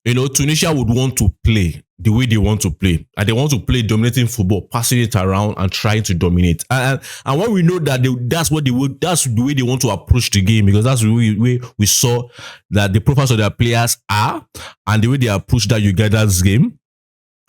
Tunisia would want to play the way they want to play, and they want to play dominating football, passing it around and trying to dominate. And when we know that that's the way they want to approach the game, because that's the way we saw that the profiles of their players are, and the way they approach that Uganda's game.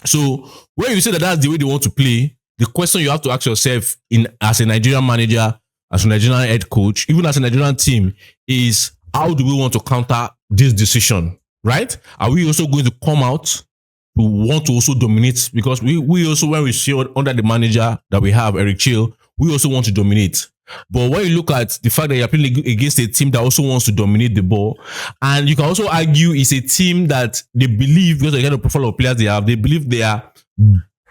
So when you say that that's the way they want to play, the question you have to ask yourself as a Nigerian manager, as a Nigerian head coach, even as a Nigerian team, is how do we want to counter this decision? Right? Are we also going to come out to want to also dominate? Because we also, when we see under the manager that we have, Eric Chill, we also want to dominate. But when you look at the fact that you're playing against a team that also wants to dominate the ball, and you can also argue it's a team that they believe, because of the kind of profile of players they have, they believe they are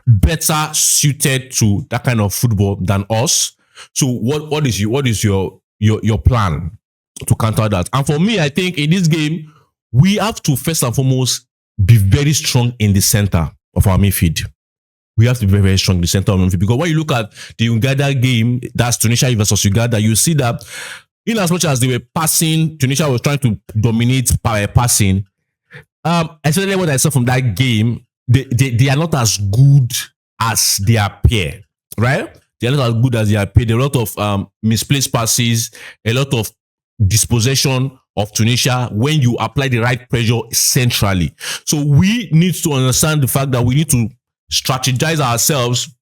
better suited to that kind of football than us. So what is your plan to counter that? And for me, I think in this game, we have to first and foremost be very strong in the center of our midfield. We have to be very, very strong in the center of our midfield, because when you look at the Uganda game, that's Tunisia versus Uganda, you see that in as much as they were passing, Tunisia was trying to dominate by passing. Especially what I saw from that game, they are not as good as they appear, right? They are not as good as they appear. There are a lot of misplaced passes, a lot of dispossession of Tunisia when you apply the right pressure centrally. So we need to understand the fact that we need to strategize ourselves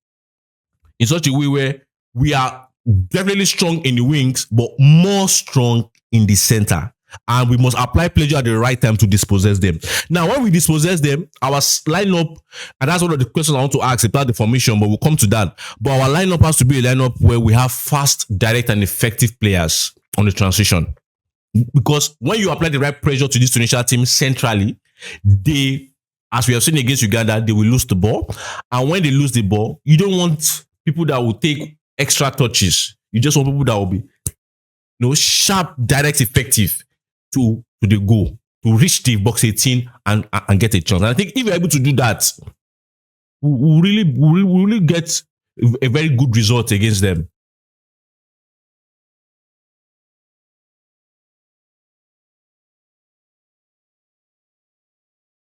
in such a way where we are definitely strong in the wings, but more strong in the center. And we must apply pressure at the right time to dispossess them. Now, when we dispossess them, our lineup, and that's one of the questions I want to ask about the formation, but we'll come to that. But our lineup has to be a lineup where we have fast, direct, and effective players on the transition. Because when you apply the right pressure to this Tunisia team centrally, they, as we have seen against Uganda, they will lose the ball. And when they lose the ball, you don't want people that will take extra touches. You just want people that will be sharp, direct, effective to the goal, to reach the box 18 and get a chance. And I think if you're able to do that, we'll really get a very good result against them.